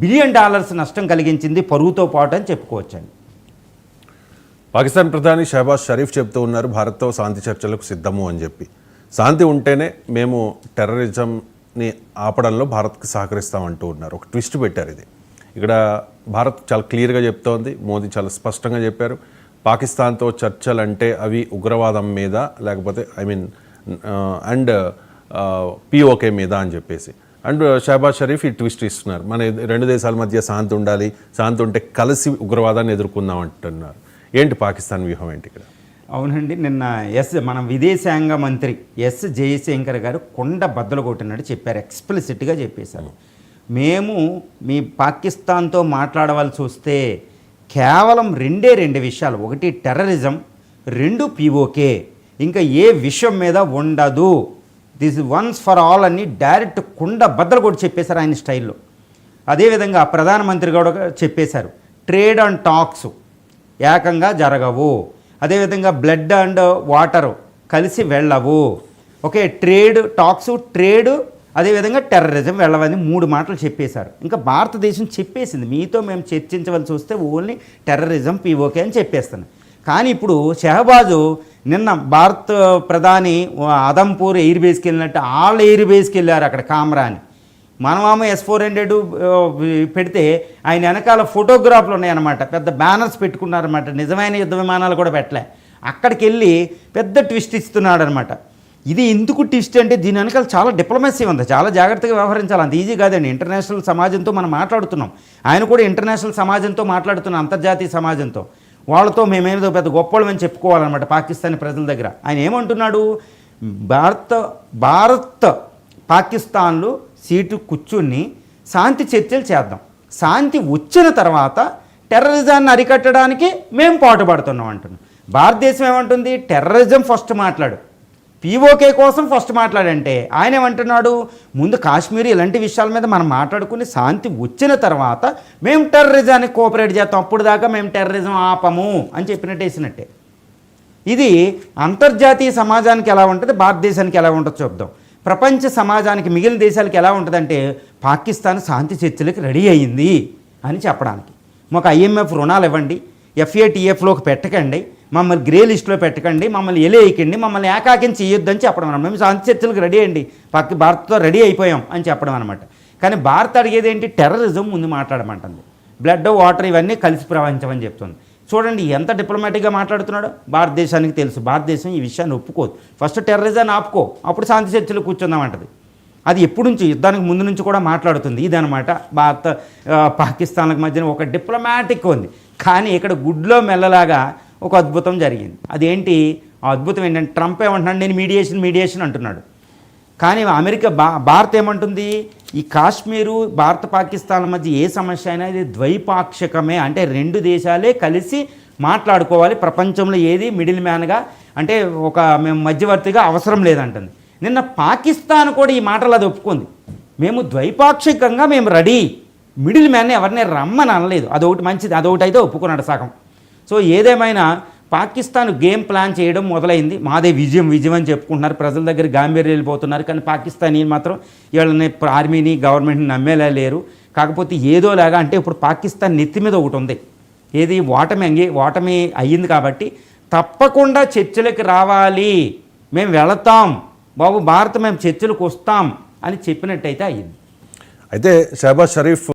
Billion dollars నష్టం కలిగించింది పరువుతో పాటు అని చెప్పుకోవచ్చండి. పాకిస్తాన్ ప్రధాని షహబాజ్ షరీఫ్ చెప్తూ ఉన్నారు భారత్తో శాంతి చర్చలకు సిద్ధము అని చెప్పి. శాంతి ఉంటేనే మేము టెర్రరిజంని ఆపడంలో భారత్కి సహకరిస్తామంటూ ఉన్నారు. ఒక ట్విస్ట్ పెట్టారు. ఇది ఇక్కడ భారత్ చాలా క్లియర్గా చెప్తోంది, మోదీ చాలా స్పష్టంగా చెప్పారు, పాకిస్తాన్తో చర్చలు అంటే అవి ఉగ్రవాదం మీద లేకపోతే అండ్ పిఓకే మీద అని చెప్పేసి. అండ్ షహబాజ్ షరీఫ్ ఈ ట్విస్ట్ ఇస్తున్నారు, మన రెండు దేశాల మధ్య శాంతి ఉండాలి, శాంతి ఉంటే కలిసి ఉగ్రవాదాన్ని ఎదుర్కొందాం అంటున్నారు. ఏంటి పాకిస్తాన్ వ్యూహం ఏంటి ఇక్కడ? అవునండి, నిన్న మన విదేశాంగ మంత్రి ఎస్ జయశంకర్ గారు కొండ బద్దలు కొట్టినట్టు చెప్పారు, ఎక్స్ప్లిసిట్గా చెప్పేశారు. మేము మీ పాకిస్తాన్తో మాట్లాడవలసి వస్తే కేవలం రెండు విషయాలు, ఒకటి టెర్రరిజం, రెండు పిఓకే, ఇంకా ఏ విషయం మీద ఉండదు, దిస్ వన్స్ ఫర్ ఆల్ అని డైరెక్ట్ కుండ బద్దలు కొట్టి చెప్పేశారు ఆయన స్టైల్లో. అదేవిధంగా ప్రధానమంత్రి కూడా చెప్పేశారు, ట్రేడ్ అండ్ టాక్స్ ఏకంగా జరగవు, అదేవిధంగా బ్లడ్ అండ్ వాటర్ కలిసి వెళ్ళవు, ఓకే, ట్రేడ్ టాక్స్, ట్రేడ్ అదేవిధంగా టెర్రరిజం వెళ్ళవని 3 మాటలు చెప్పేశారు. ఇంకా భారతదేశం చెప్పేసింది, మీతో మేము చర్చించవలసి వస్తే ఓన్లీ టెర్రరిజం పిఓకే అని చెప్పేస్తాను. కానీ ఇప్పుడు షహబాజు నిన్న భారత ప్రధాని అదంపూర్ ఎయిర్ బేస్కి వెళ్ళినట్టు వాళ్ళ ఎయిర్ బేస్కి వెళ్ళారు, అక్కడ కామ్రా అని. మనమేమో S-400 పెడితే ఆయన వెనకాల ఫోటోగ్రాఫ్లు ఉన్నాయన్నమాట, పెద్ద బ్యానర్స్ పెట్టుకున్నారన్నమాట, నిజమైన యుద్ధ విమానాలు కూడా పెట్టలే. అక్కడికి వెళ్ళి పెద్ద ట్విస్ట్ ఇస్తున్నాడు అనమాట. ఇది ఎందుకు ట్విస్ట్ అంటే దీని వెనకాల చాలా డిప్లొమసీ ఉంది, చాలా జాగ్రత్తగా వ్యవహరించాలి, అంత ఈజీ కాదండి. ఇంటర్నేషనల్ సమాజంతో మనం మాట్లాడుతున్నాం, ఆయన కూడా ఇంటర్నేషనల్ సమాజంతో మాట్లాడుతున్నాం, అంతర్జాతీయ సమాజంతో. వాళ్ళతో మేమేదో పెద్ద గొప్పవాళ్ళమని చెప్పుకోవాలన్నమాట పాకిస్తానీ ప్రజల దగ్గర. ఆయన ఏమంటున్నాడు, భారత్ పాకిస్తాన్లు సీటు కూర్చుని శాంతి చర్చలు చేద్దాం, శాంతి వచ్చిన తర్వాత టెర్రరిజాన్ని అరికట్టడానికి మేము పాటుపడుతున్నాం అంటున్నాం. భారతదేశం ఏమంటుంది, టెర్రరిజం ఫస్ట్ మాట్లాడు, పిఓకే కోసం ఫస్ట్ మాట్లాడంటే ఆయన ఏమంటున్నాడు, ముందు కాశ్మీర్ ఇలాంటి విషయాల మీద మనం మాట్లాడుకుని శాంతి వచ్చిన తర్వాత మేము టెర్రరిజానికి కోఆపరేట్ చేస్తాం, అప్పుడు దాకా మేము టెర్రరిజం ఆపము అని చెప్పినట్టు వేసినట్టే. ఇది అంతర్జాతీయ సమాజానికి ఎలా ఉంటుంది, భారతదేశానికి ఎలా ఉంటుందో చూద్దాం. ప్రపంచ సమాజానికి మిగిలిన దేశాలకు ఎలా ఉంటుందంటే, పాకిస్తాన్ శాంతి చర్చలకు రెడీ అయ్యింది అని చెప్పడానికి. మాకు IMF రుణాలు ఇవ్వండి, FATFలోకి పెట్టకండి, మమ్మల్ని గ్రే లిస్టులో పెట్టకండి, మమ్మల్ని ఎలేయకండి, మమ్మల్ని ఏకాకించి చేయొద్దని చెప్పడం అన్నమాట. మేము శాంతి చర్చలకు రెడీ అండి, భారత్తో రెడీ అయిపోయాం అని చెప్పడం అనమాట. కానీ భారత్ అడిగేది ఏంటి, టెర్రరిజం ముందు మాట్లాడమంటుంది, బ్లడ్ వాటర్ ఇవన్నీ కలిసి ప్రవహించమని చెప్తుంది. చూడండి ఎంత డిప్లొమాటిక్గా మాట్లాడుతున్నాడో. భారతదేశానికి తెలుసు, భారతదేశం ఈ విషయాన్ని ఒప్పుకోదు, ఫస్ట్ టెర్రరిజాన్ని ఆపుకో అప్పుడు శాంతి చర్చలు కూర్చుందామంటది. అది ఎప్పుడు నుంచి, యుద్ధానికి ముందు నుంచి కూడా మాట్లాడుతుంది. ఇదనమాట భారత పాకిస్తాన్లకు మధ్యన ఒక డిప్లొమాటిక్ ఉంది. కానీ ఇక్కడ గుడ్లో మెల్లలాగా ఒక అద్భుతం జరిగింది. అదేంటి ఆ అద్భుతం ఏంటంటే, ట్రంప్ ఏమంటున్నాడు, నేను మీడియేషన్ అంటున్నాడు. కానీ అమెరికా భారత్ ఏమంటుంది, ఈ కాశ్మీరు భారత పాకిస్తాన్ల మధ్య ఏ సమస్య అయినా ఇది ద్వైపాక్షికమే, అంటే రెండు దేశాలే కలిసి మాట్లాడుకోవాలి, ప్రపంచంలో ఏది మిడిల్ మ్యాన్గా అంటే ఒక మేము మధ్యవర్తిగా అవసరం లేదంటుంది. నిన్న పాకిస్తాన్ కూడా ఈ మాటలు అది ఒప్పుకుంది, మేము ద్వైపాక్షికంగా మేము రెడీ, మిడిల్ మ్యాన్ని ఎవరిని రమ్మని అనలేదు. అదొకటి మంచిది, అదొకటి అయితే ఒప్పుకున్నాడు సగం. సో ఏదేమైనా పాకిస్తాన్ గేమ్ ప్లాన్ చేయడం మొదలైంది. మాదే విజయం అని చెప్పుకుంటున్నారు, ప్రజల దగ్గర గాంభీర్యం వెళ్ళిపోతున్నారు. కానీ పాకిస్తానీలు మాత్రం వీళ్ళని ఆర్మీని గవర్నమెంట్ని నమ్మేలా లేరు. కాకపోతే ఏదోలాగా అంటే ఇప్పుడు పాకిస్తాన్ నెత్తి మీద ఒకటి ఉంది, ఏది ఓటమి అయ్యింది కాబట్టి తప్పకుండా చర్చలకు రావాలి, మేము వెళతాం బాబు భారత్, మేము చర్చలకు వస్తాం అని చెప్పినట్టయితే అయ్యింది. అయితే షహబాజ్ షరీఫ్